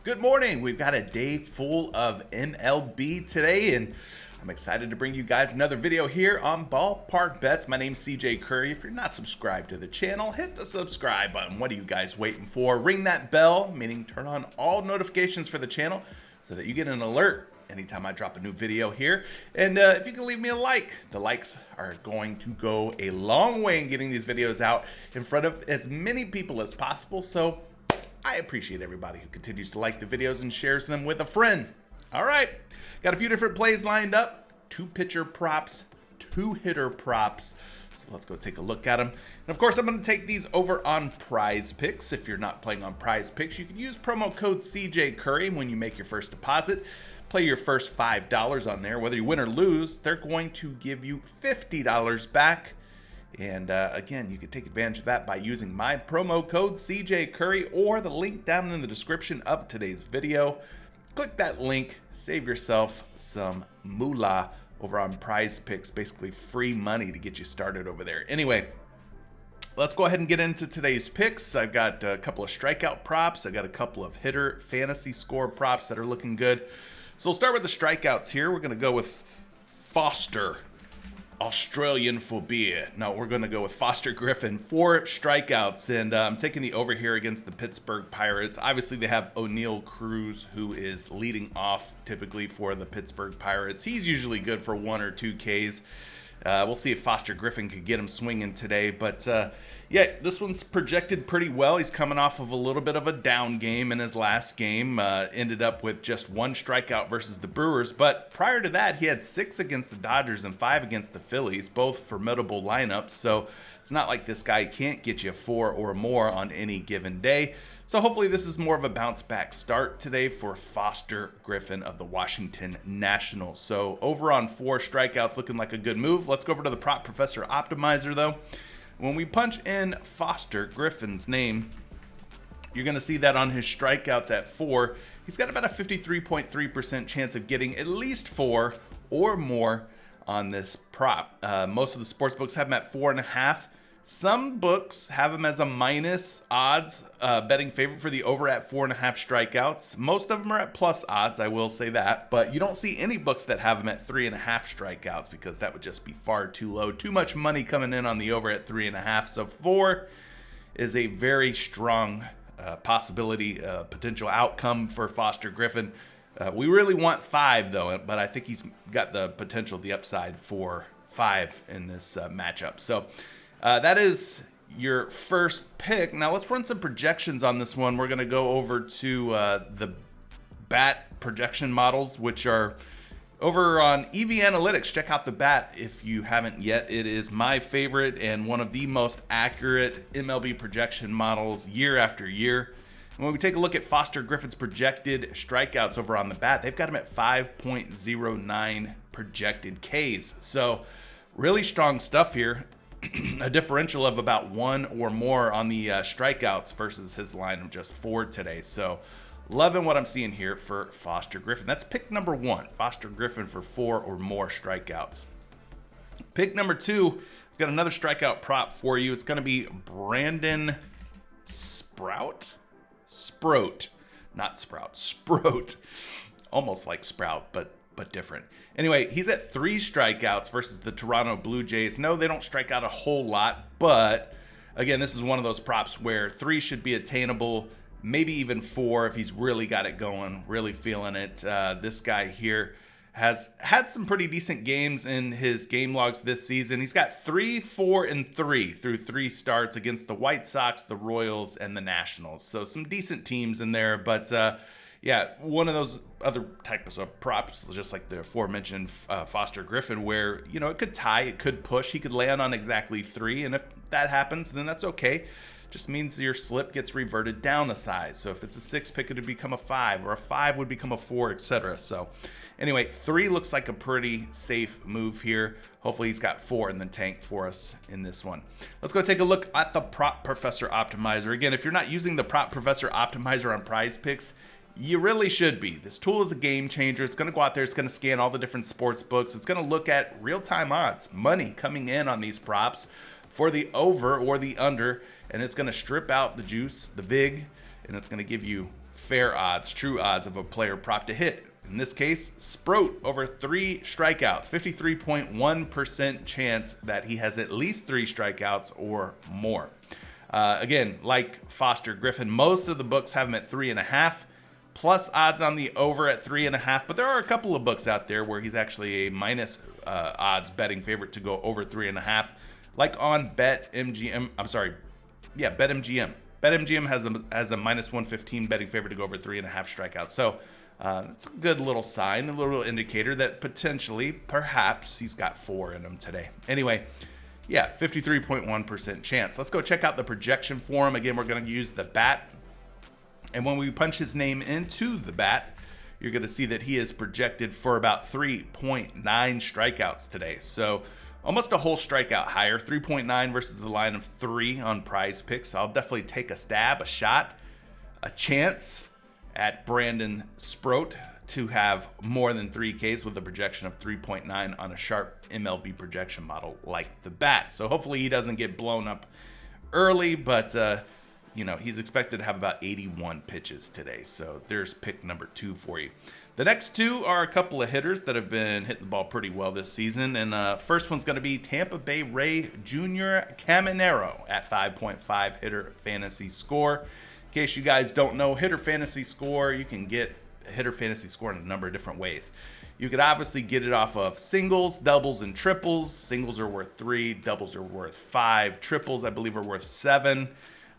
Good morning. We've got a day full of MLB today, and I'm excited to bring you guys another video here on Ballpark Bets. My name's CJ Curry. If you're not subscribed to the channel, hit the subscribe button. What are you guys waiting for? Ring that bell, meaning turn on all notifications for the channel so that you get an alert anytime I drop a new video here. And if you can leave me a like, the likes are going to go a long way in getting these videos out in front of as many people as possible. So I appreciate everybody who continues to like the videos and shares them with a friend. All right, got a few different plays lined up, 2 pitcher props, 2 hitter props. So let's go take a look at them. And of course, I'm going to take these over on Prize Picks. If you're not playing on Prize Picks, you can use promo code CJ Curry when you make your first deposit. Play your first $5 on there. Whether you win or lose, they're going to give you $50 back. And again, you can take advantage of that by using my promo code CJ Curry or the link down in the description of today's video. Click that link, save yourself some moolah over on Prize Picks, basically free money to get you started over there. Anyway, let's go ahead and get into today's picks. I've got a couple of strikeout props. I've got a couple of hitter fantasy score props that are looking good. So we'll start with the strikeouts here. We're going to go with Foster, Australian phobia. No, we're going to go with Foster Griffin, 4 strikeouts, and I'm taking the over here against the Pittsburgh Pirates. Obviously, they have O'Neal Cruz, who is leading off typically for the Pittsburgh Pirates. He's usually good for 1 or 2 Ks. We'll see if Foster Griffin could get him swinging today. But yeah, this one's projected pretty well. He's coming off of a little bit of a down game in his last game. Ended up with just 1 strikeout versus the Brewers. But prior to that, he had 6 against the Dodgers and 5 against the Phillies, both formidable lineups. So it's not like this guy can't get you 4 or more on any given day. So hopefully this is more of a bounce back start today for Foster Griffin of the Washington Nationals. So over on 4 strikeouts, looking like a good move. Let's go over to the Prop Professor Optimizer though. When we punch in Foster Griffin's name, you're going to see that on his strikeouts at 4, he's got about a 53.3% chance of getting at least 4 or more on this prop. Most of the sports books have him at 4.5. Some books have him as a minus odds betting favorite for the over at 4.5 strikeouts. Most of them are at plus odds, I will say that. But you don't see any books that have him at 3.5 strikeouts because that would just be far too low. Too much money coming in on the over at 3.5. So 4 is a very strong possibility, potential outcome for Foster Griffin. We really want 5 though, but I think he's got the potential, the upside for 5 in this matchup. So that is your first pick. Now let's run some projections on this one. We're going to go over to the BAT projection models, which are over on EV Analytics. Check out the BAT if you haven't yet. It is my favorite and one of the most accurate MLB projection models year after year. And when we take a look at Foster Griffin's projected strikeouts over on the BAT, they've got him at 5.09 projected Ks. So really strong stuff here. A differential of about 1 or more on the strikeouts versus his line of just 4 today. So loving what I'm seeing here for Foster Griffin. That's pick number 1, Foster Griffin for 4 or more strikeouts. Pick number 2, I've got another strikeout prop for you. It's going to be Brandon Sproat. Not Sprout. Sproat. Almost like Sprout, but different. Anyway, he's at 3 strikeouts versus the Toronto Blue Jays. No, they don't strike out a whole lot, but again, this is one of those props where 3 should be attainable, maybe even 4 if he's really got it going, really feeling it. This guy here has had some pretty decent games in his game logs this season. He's got 3, 4, and 3 through 3 starts against the White Sox, the Royals, and the Nationals. So some decent teams in there, but yeah, one of those other types of props, just like the aforementioned Foster Griffin, where, you know, it could tie, it could push, he could land on exactly 3, and if that happens, then that's okay. Just means your slip gets reverted down a size. So if it's a 6 pick, it would become a 5, or a 5 would become a 4, etc. So anyway, 3 looks like a pretty safe move here. Hopefully he's got 4 in the tank for us in this one. Let's go take a look at the Prop Professor Optimizer. Again, if you're not using the Prop Professor Optimizer on Prize Picks, you really should be. This tool is a game changer. It's going to go out there. It's going to scan all the different sports books. It's going to look at real-time odds, money coming in on these props for the over or the under, and it's going to strip out the juice, the vig, and it's going to give you fair odds, true odds of a player prop to hit. In this case, Sproat over 3 strikeouts, 53.1% chance that he has at least 3 strikeouts or more. Again, like Foster Griffin, most of the books have him at 3.5, plus odds on the over at 3.5. But there are a couple of books out there where he's actually a minus odds betting favorite to go over 3.5, like on BetMGM. I'm sorry, yeah, BetMGM. BetMGM has a minus 115 betting favorite to go over 3.5 strikeouts. So it's a good little sign, a little indicator that potentially, perhaps, he's got 4 in him today. Anyway, yeah, 53.1% chance. Let's go check out the projection for him. Again, we're going to use the bat. And when we punch his name into the bat, you're going to see that he is projected for about 3.9 strikeouts today. So almost a whole strikeout higher, 3.9 versus the line of 3 on prize picks. I'll definitely take a stab, a shot, a chance at Brandon Sproat to have more than 3 Ks with a projection of 3.9 on a sharp MLB projection model like the bat. So hopefully he doesn't get blown up early, but you know, he's expected to have about 81 pitches today. So there's pick number 2 for you. The next 2 are a couple of hitters that have been hitting the ball pretty well this season. And first one's going to be Tampa Bay Ray Jr. Caminero at 5.5 hitter fantasy score. In case you guys don't know, hitter fantasy score, you can get a hitter fantasy score in a number of different ways. You could obviously get it off of singles, doubles, and triples. Singles are worth 3, doubles are worth 5, triples I believe are worth 7.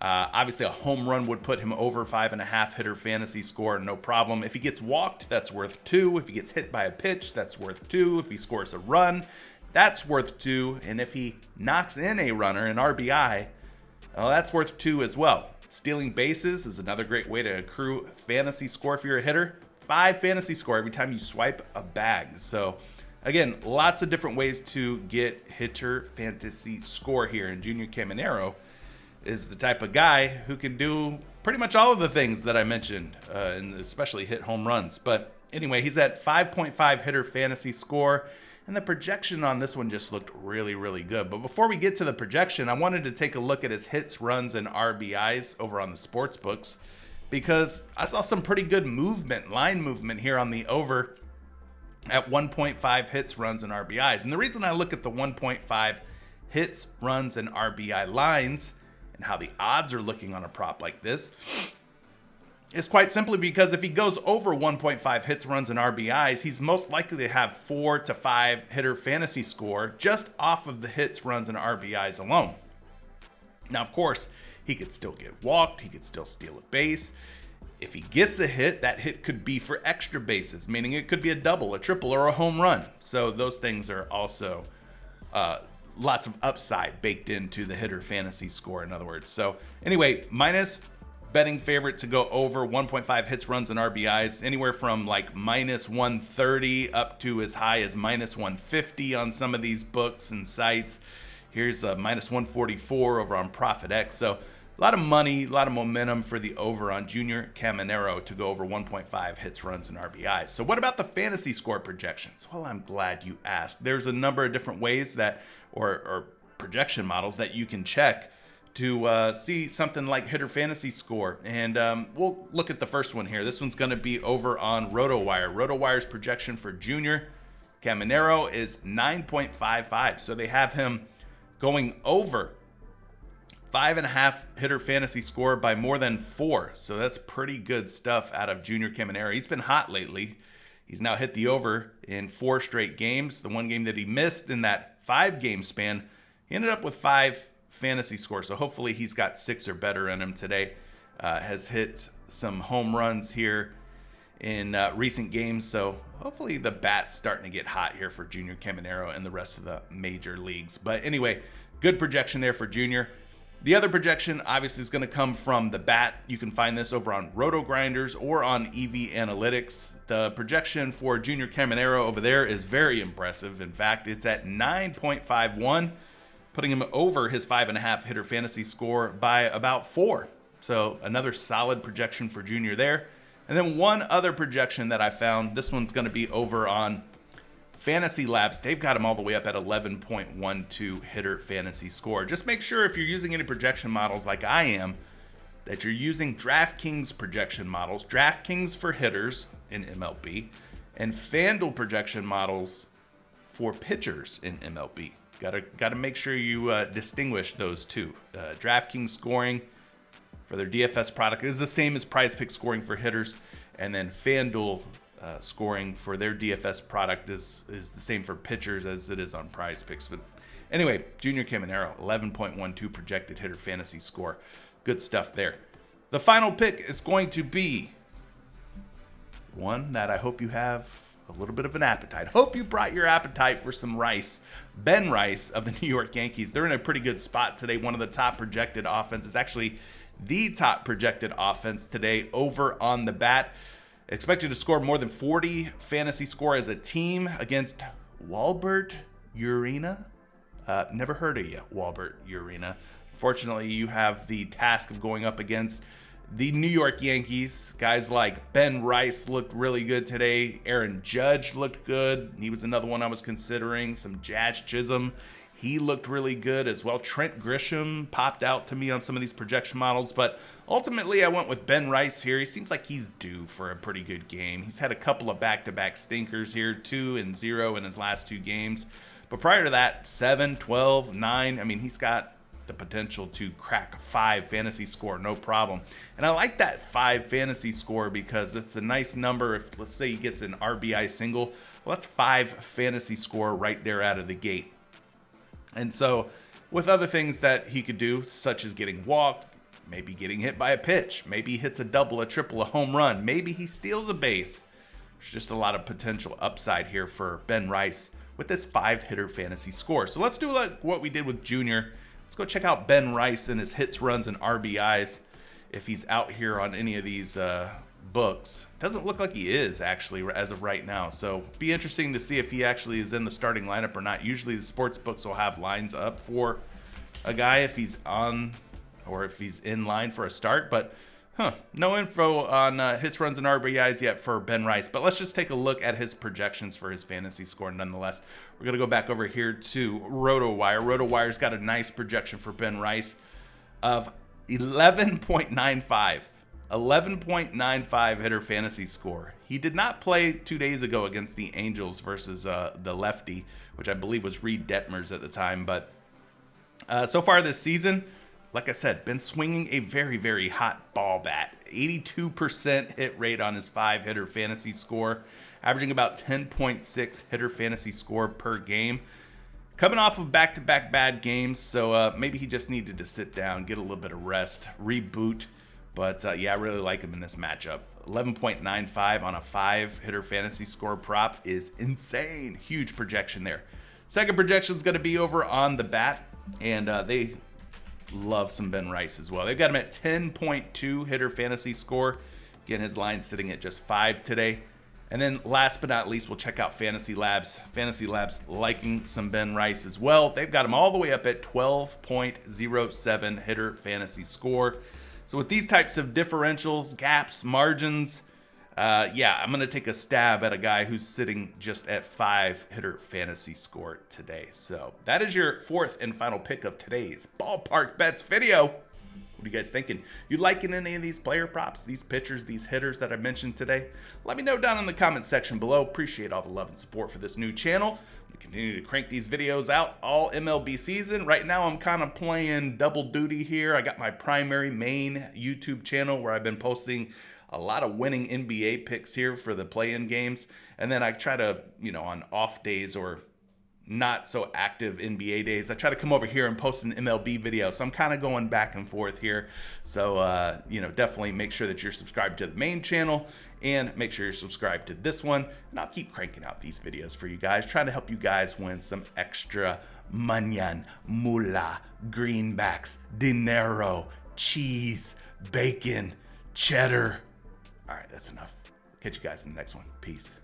Obviously a home run would put him over 5.5 hitter fantasy score, no problem. If he gets walked, that's worth 2. If he gets hit by a pitch, that's worth 2. If he scores a run, that's worth 2. And if he knocks in a runner, an RBI, well, that's worth 2 as well. Stealing bases is another great way to accrue fantasy score if you're a hitter. 5 fantasy score every time you swipe a bag. So again, lots of different ways to get hitter fantasy score here. And Junior Caminero is the type of guy who can do pretty much all of the things that I mentioned, and especially hit home runs. But anyway, he's at 5.5 hitter fantasy score. And the projection on this one just looked really, really good. But before we get to the projection, I wanted to take a look at his hits, runs, and RBIs over on the sports books, because I saw some pretty good movement, line movement here on the over at 1.5 hits, runs, and RBIs. And the reason I look at the 1.5 hits, runs, and RBI lines and how the odds are looking on a prop like this is quite simply because if he goes over 1.5 hits, runs, and RBIs, he's most likely to have 4 to 5 hitter fantasy score just off of the hits, runs, and RBIs alone. Now, of course, he could still get walked. He could still steal a base. If he gets a hit, that hit could be for extra bases, meaning it could be a double, a triple, or a home run. So those things are also lots of upside baked into the hitter fantasy score, in other words. So anyway, minus betting favorite to go over 1.5 hits, runs, and RBIs, anywhere from like minus 130 up to as high as minus 150 on some of these books and sites. Here's a minus 144 over on ProfitX. So a lot of money, a lot of momentum for the over on Junior Caminero to go over 1.5 hits, runs, and RBIs. So what about the fantasy score projections? Well, I'm glad you asked. There's a number of different ways that, or projection models that you can check to see something like hitter fantasy score. And we'll look at the first one here. This one's going to be over on RotoWire. RotoWire's projection for Junior Caminero is 9.55. So they have him going over 5.5 hitter fantasy score by more than 4. So that's pretty good stuff out of Junior Caminero. He's been hot lately. He's now hit the over in 4 straight games. The one game that he missed in that 5-game span, he ended up with 5 fantasy score. So hopefully he's got 6 or better in him today. Has hit some home runs here in recent games. So hopefully the bat's starting to get hot here for Junior Caminero and the rest of the major leagues. But anyway, good projection there for Junior. The other projection obviously is going to come from the bat. You can find this over on Roto Grinders or on EV Analytics. The projection for Junior Caminero over there is very impressive. In fact, it's at 9.51. Putting him over his 5.5 hitter fantasy score by about 4. So another solid projection for Junior there. And then one other projection that I found, this one's going to be over on Fantasy Labs. They've got him all the way up at 11.12 hitter fantasy score. Just make sure if you're using any projection models like I am, that you're using DraftKings projection models, DraftKings for hitters in MLB, and FanDuel projection models for pitchers in MLB. Got to make sure you distinguish those two. DraftKings scoring for their DFS product is the same as prizepicks scoring for hitters, and then FanDuel scoring for their DFS product is the same for pitchers as it is on prizepicks. But anyway, Junior Caminero, 11.12 projected hitter fantasy score. Good stuff there. The final pick is going to be one that I hope you have a little bit of an appetite. Hope you brought your appetite for some rice. Ben Rice of the New York Yankees. They're in a pretty good spot today. One of the top projected offenses, actually the top projected offense today over on the bat. Expected to score more than 40 fantasy score as a team against Walbert Urena. Never heard of you, Walbert Urena. Fortunately, you have the task of going up against the New York Yankees. Guys like Ben Rice looked really good today. Aaron Judge looked good. He was another one I was considering. Some Jazz Chisholm. He looked really good as well. Trent Grisham popped out to me on some of these projection models, but ultimately I went with Ben Rice here. He seems like he's due for a pretty good game. He's had a couple of back-to-back stinkers here, 2-0 in his last 2 games. But prior to that, 7, 12, 9. I mean, he's got the potential to crack 5 fantasy score, no problem. And I like that 5 fantasy score because it's a nice number. If, let's say, he gets an RBI single, well, that's 5 fantasy score right there out of the gate. And so with other things that he could do, such as getting walked, maybe getting hit by a pitch, maybe he hits a double, a triple, a home run, maybe he steals a base. There's just a lot of potential upside here for Ben Rice with this 5-hitter fantasy score. So let's do like what we did with Junior. Let's go check out Ben Rice and his hits, runs, and RBIs if he's out here on any of these books. Doesn't look like he is actually as of right now. So be interesting to see if he actually is in the starting lineup or not. Usually the sports books will have lines up for a guy if he's on or if he's in line for a start. But no info on hits, runs, and RBIs yet for Ben Rice. But let's just take a look at his projections for his fantasy score nonetheless. We're going to go back over here to RotoWire. RotoWire's got a nice projection for Ben Rice of 11.95. 11.95 hitter fantasy score. He did not play 2 days ago against the Angels versus the lefty, which I believe was Reed Detmers at the time. But so far this season, like I said, been swinging a very, very hot ball bat. 82% hit rate on his 5-hitter fantasy score, averaging about 10.6 hitter fantasy score per game. Coming off of back-to-back bad games, so maybe he just needed to sit down, get a little bit of rest, reboot. But yeah, I really like him in this matchup. 11.95 on a 5-hitter fantasy score prop is insane. Huge projection there. Second projection is going to be over on the bat, and they love some Ben Rice as well. They've got him at 10.2 hitter fantasy score. Again, his line's sitting at just 5 today. And then last but not least, we'll check out Fantasy Labs. Fantasy Labs liking some Ben Rice as well. They've got him all the way up at 12.07 hitter fantasy score. So with these types of differentials, gaps, margins, yeah, I'm going to take a stab at a guy who's sitting just at 5-hitter fantasy score today. So that is your 4th and final pick of today's Ballpark Bets video. What are you guys thinking? You liking any of these player props, these pitchers, these hitters that I mentioned today? Let me know down in the comment section below. Appreciate all the love and support for this new channel. We continue to crank these videos out all MLB season. Right now I'm kind of playing double duty here. I got my primary main YouTube channel where I've been posting a lot of winning NBA picks here for the play-in games. And then I try to, on off days or not so active NBA days, I try to come over here and post an MLB video. So I'm kind of going back and forth here. So, definitely make sure that you're subscribed to the main channel and make sure you're subscribed to this one. And I'll keep cranking out these videos for you guys, trying to help you guys win some extra manyan, moolah, greenbacks, dinero, cheese, bacon, cheddar. All right, that's enough. Catch you guys in the next one. Peace.